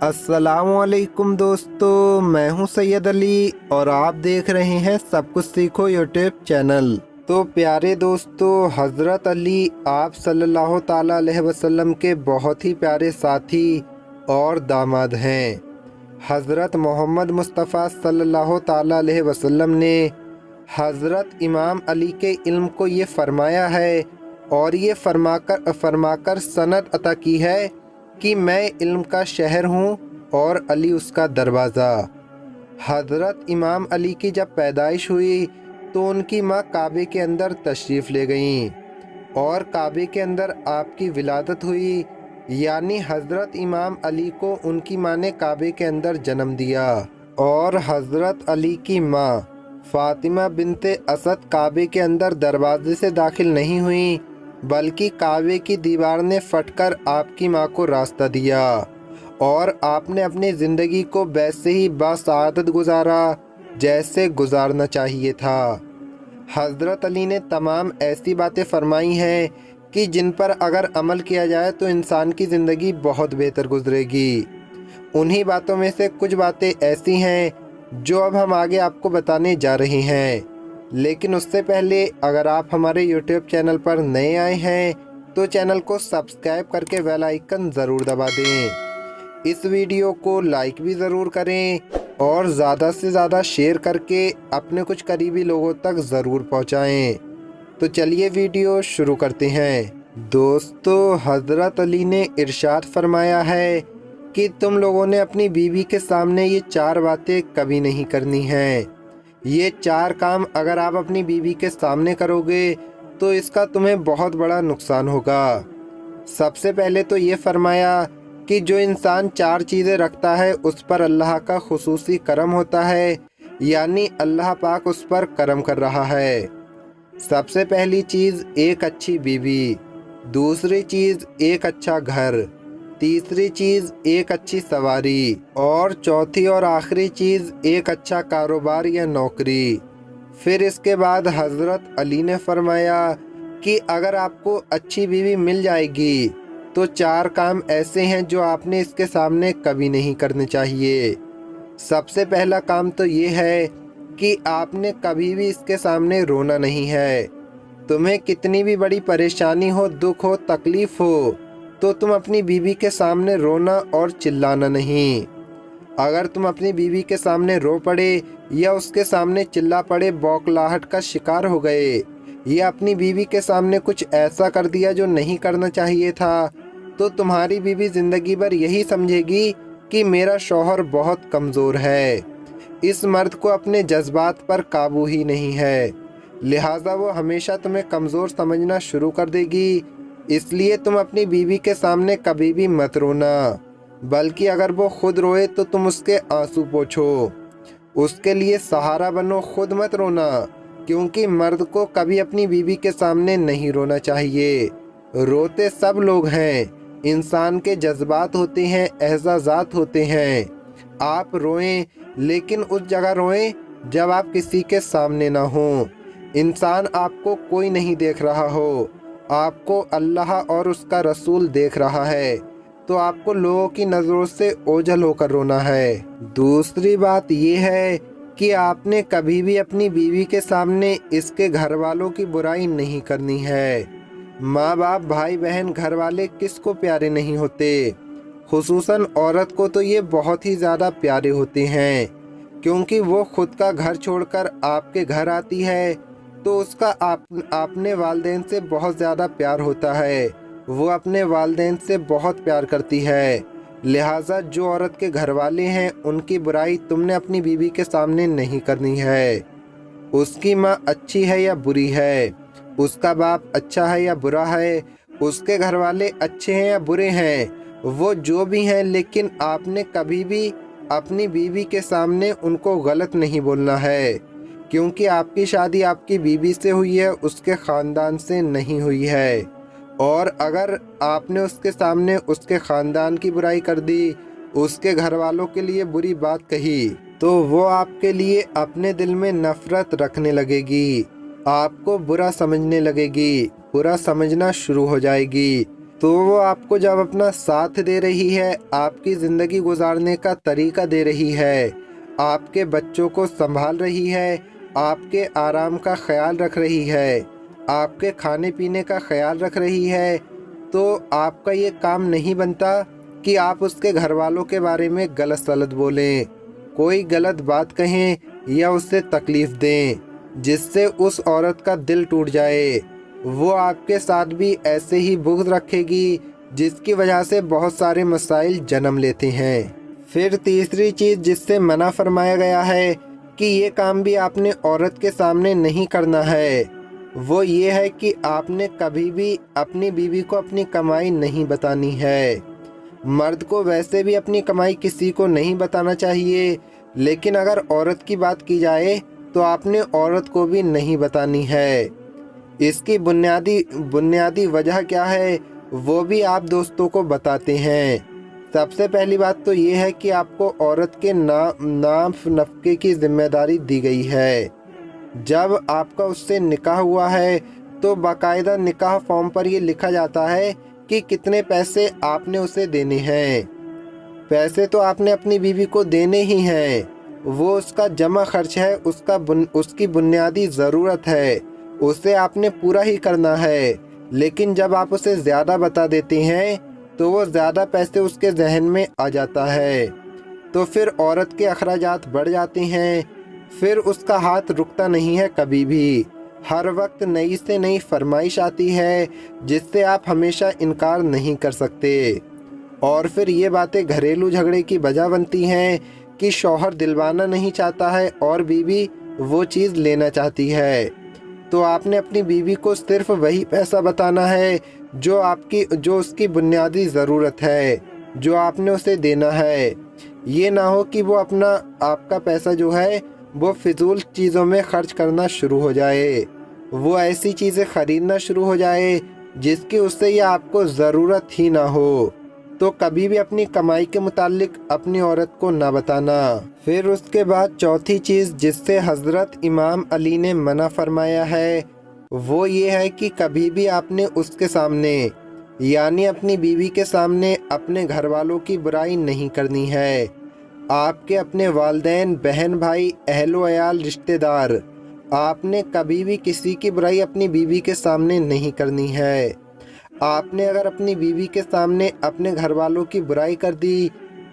अस्सलामुअलैकुम दोस्तों, मैं हूं सैयद अली और आप देख रहे हैं सब कुछ सीखो यूट्यूब चैनल। तो प्यारे दोस्तों, हज़रत अली आप सल्लल्लाहु ताला अलैहि वसल्लम के बहुत ही प्यारे साथी और दामाद हैं। हज़रत मोहम्मद मुस्तफ़ा सल्लल्लाहु ताला अलैहि वसल्लम ने हज़रत इमाम अली के इल्म को ये फरमाया है और ये फरमाकर सनद अता की है कि मैं इल्म का शहर हूँ और अली उसका दरवाज़ा। हज़रत इमाम अली की जब पैदाइश हुई तो उनकी माँ काबे के अंदर तशरीफ़ ले गईं और काबे के अंदर आपकी विलादत हुई, यानी हज़रत इमाम अली को उनकी माँ ने काबे के अंदर जन्म दिया। और हज़रत अली की माँ फ़ातिमा बिनते असद काबे के अंदर दरवाजे से दाखिल नहीं हुई, बल्कि काबे की दीवार ने फटकर आपकी माँ को रास्ता दिया और आपने अपनी ज़िंदगी को वैसे ही बासआदत गुजारा जैसे गुजारना चाहिए था। हज़रत अली ने तमाम ऐसी बातें फरमाई हैं कि जिन पर अगर अमल किया जाए तो इंसान की ज़िंदगी बहुत बेहतर गुजरेगी। उन्हीं बातों में से कुछ बातें ऐसी हैं जो अब हम आगे आपको बताने जा रहे हैं, लेकिन उससे पहले अगर आप हमारे YouTube चैनल पर नए आए हैं तो चैनल को सब्सक्राइब करके बेल आइकन ज़रूर दबा दें। इस वीडियो को लाइक भी ज़रूर करें और ज़्यादा से ज़्यादा शेयर करके अपने कुछ करीबी लोगों तक ज़रूर पहुंचाएं। तो चलिए वीडियो शुरू करते हैं। दोस्तों, हज़रत अली ने इरशाद फरमाया है कि तुम लोगों ने अपनी बीवी के सामने ये 4 बातें कभी नहीं करनी हैं। ये 4 काम अगर आप अपनी बीवी के सामने करोगे तो इसका तुम्हें बहुत बड़ा नुकसान होगा। सबसे पहले तो ये फरमाया कि जो इंसान 4 चीज़ें रखता है उस पर अल्लाह का खुसूसी करम होता है, यानी अल्लाह पाक उस पर करम कर रहा है। सबसे पहली चीज़ एक अच्छी बीवी, दूसरी चीज़ एक अच्छा घर, तीसरी चीज़ एक अच्छी सवारी और चौथी और आखिरी चीज़ एक अच्छा कारोबार या नौकरी। फिर इसके बाद हज़रत अली ने फरमाया कि अगर आपको अच्छी बीवी मिल जाएगी तो 4 काम ऐसे हैं जो आपने इसके सामने कभी नहीं करने चाहिए। सबसे पहला काम तो ये है कि आपने कभी भी इसके सामने रोना नहीं है। तुम्हें कितनी भी बड़ी परेशानी हो, दुख हो, तकलीफ़ हो, तो तुम अपनी बीवी के सामने रोना और चिल्लाना नहीं। अगर तुम अपनी बीवी के सामने रो पड़े या उसके सामने चिल्ला पड़े, बौखलाहट का शिकार हो गए या अपनी बीवी के सामने कुछ ऐसा कर दिया जो नहीं करना चाहिए था, तो तुम्हारी बीवी ज़िंदगी भर यही समझेगी कि मेरा शौहर बहुत कमज़ोर है, इस मर्द को अपने जज्बात पर काबू ही नहीं है, लिहाजा वो हमेशा तुम्हें कमज़ोर समझना शुरू कर देगी। इसलिए तुम अपनी बीवी के सामने कभी भी मत रोना, बल्कि अगर वो खुद रोए तो तुम उसके आंसू पोंछो, उसके लिए सहारा बनो, खुद मत रोना, क्योंकि मर्द को कभी अपनी बीवी के सामने नहीं रोना चाहिए। रोते सब लोग हैं, इंसान के जज्बात होते हैं, एहसासात होते हैं। आप रोएं, लेकिन उस जगह रोएं जब आप किसी के सामने ना हो, इंसान आपको कोई नहीं देख रहा हो, आपको अल्लाह और उसका रसूल देख रहा है, तो आपको लोगों की नज़रों से ओझल होकर रोना है। दूसरी बात यह है कि आपने कभी भी अपनी बीवी के सामने इसके घर वालों की बुराई नहीं करनी है। माँ बाप, भाई बहन, घर वाले किसको प्यारे नहीं होते, खुसूसन औरत को तो ये बहुत ही ज़्यादा प्यारे होते हैं, क्योंकि वो खुद का घर छोड़कर आपके घर आती है तो उसका अपने वालिदैन से बहुत ज़्यादा प्यार होता है, वो अपने वालिदैन से बहुत प्यार करती है। लिहाजा जो औरत के घर वाले हैं उनकी बुराई तुमने अपनी बीवी के सामने नहीं करनी है। उसकी माँ अच्छी है या बुरी है, उसका बाप अच्छा है या बुरा है, उसके घर वाले अच्छे हैं या बुरे हैं, वो जो भी हैं, लेकिन आपने कभी भी अपनी बीवी के सामने उनको गलत नहीं बोलना है, क्योंकि आपकी शादी आपकी बीवी से हुई है, उसके ख़ानदान से नहीं हुई है। और अगर आपने उसके सामने उसके ख़ानदान की बुराई कर दी, उसके घर वालों के लिए बुरी बात कही, तो वो आपके लिए अपने दिल में नफ़रत रखने लगेगी, आपको बुरा समझने लगेगी, बुरा समझना शुरू हो जाएगी। तो वो आपको जब अपना साथ दे रही है, आपकी ज़िंदगी गुजारने का तरीका दे रही है, आपके बच्चों को संभाल रही है, आपके आराम का ख्याल रख रही है, आपके खाने पीने का ख्याल रख रही है, तो आपका ये काम नहीं बनता कि आप उसके घर वालों के बारे में गलत सलत बोलें, कोई गलत बात कहें या उससे तकलीफ़ दें जिससे उस औरत का दिल टूट जाए। वो आपके साथ भी ऐसे ही बुग़्ज़ रखेगी जिसकी वजह से बहुत सारे मसाइल जन्म लेते हैं। फिर तीसरी चीज़ जिससे मना फरमाया गया है कि ये काम भी आपने औरत के सामने नहीं करना है, वो ये है कि आपने कभी भी अपनी बीवी को अपनी कमाई नहीं बतानी है। मर्द को वैसे भी अपनी कमाई किसी को नहीं बताना चाहिए, लेकिन अगर औरत की बात की जाए तो आपने औरत को भी नहीं बतानी है। इसकी बुनियादी वजह क्या है वो भी आप दोस्तों को बताते हैं। सबसे पहली बात तो ये है कि आपको औरत के नाम नफ़क़े की ज़िम्मेदारी दी गई है। जब आपका उससे निकाह हुआ है तो बाकायदा निकाह फॉर्म पर ये लिखा जाता है कि कितने पैसे आपने उसे देने हैं। पैसे तो आपने अपनी बीवी को देने ही हैं, वो उसका जमा खर्च है, उसकी बुनियादी ज़रूरत है, उसे आपने पूरा ही करना है। लेकिन जब आप उसे ज़्यादा बता देते हैं तो वो ज़्यादा पैसे उसके जहन में आ जाता है, तो फिर औरत के अखराजात बढ़ जाते हैं। फिर उसका हाथ रुकता नहीं है कभी भी, हर वक्त नई से नई फरमाइश आती है जिससे आप हमेशा इनकार नहीं कर सकते। और फिर ये बातें घरेलू झगड़े की वजह बनती हैं कि शौहर दिलवाना नहीं चाहता है और बीवी वो चीज़ लेना चाहती है। तो आपने अपनी बीवी को सिर्फ वही पैसा बताना है जो उसकी बुनियादी ज़रूरत है, जो आपने उसे देना है। ये ना हो कि वो आपका पैसा जो है वो फिजूल चीज़ों में खर्च करना शुरू हो जाए, वो ऐसी चीज़ें ख़रीदना शुरू हो जाए जिसकी उससे या आपको ज़रूरत ही ना हो। तो कभी भी अपनी कमाई के मुतालिक अपनी औरत को ना बताना। फिर उसके बाद चौथी चीज़ जिससे हज़रत इमाम अली ने मना फरमाया है वो ये है कि कभी भी आपने उसके सामने यानी अपनी बीवी के सामने अपने घर वालों की बुराई नहीं करनी है। आपके अपने वालिदैन, बहन भाई, अहलो अयाल, रिश्तेदार, आपने कभी भी किसी की बुराई अपनी बीवी के सामने नहीं करनी है। आपने अगर अपनी बीवी के सामने अपने घर वालों की बुराई कर दी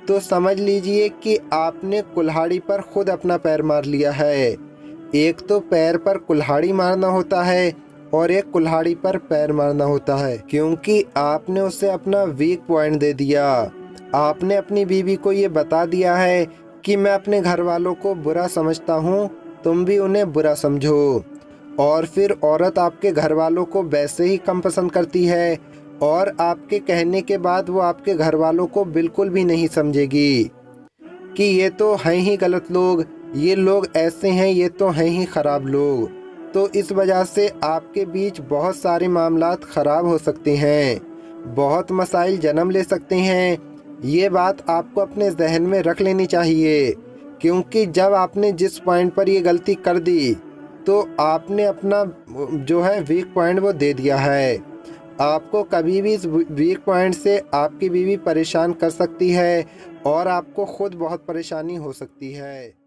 तो समझ लीजिए कि आपने कुल्हाड़ी पर खुद अपना पैर मार लिया है। एक तो पैर पर कुल्हाड़ी मारना होता है और एक कुल्हाड़ी पर पैर मारना होता है, क्योंकि आपने उसे अपना वीक पॉइंट दे दिया। आपने अपनी बीवी को ये बता दिया है कि मैं अपने घर वालों को बुरा समझता हूँ, तुम भी उन्हें बुरा समझो। और फिर औरत आपके घर वालों को वैसे ही कम पसंद करती है और आपके कहने के बाद वो आपके घर वालों को बिल्कुल भी नहीं समझेगी कि ये तो हैं ही गलत लोग, ये लोग ऐसे हैं, ये तो हैं ही ख़राब लोग। तो इस वजह से आपके बीच बहुत सारे मामलात ख़राब हो सकते हैं, बहुत मसाइल जन्म ले सकते हैं। ये बात आपको अपने जहन में रख लेनी चाहिए, क्योंकि जब आपने जिस पॉइंट पर ये गलती कर दी तो आपने अपना जो है वीक पॉइंट वो दे दिया है। आपको कभी भी इस वीक पॉइंट से आपकी बीवी परेशान कर सकती है और आपको खुद बहुत परेशानी हो सकती है।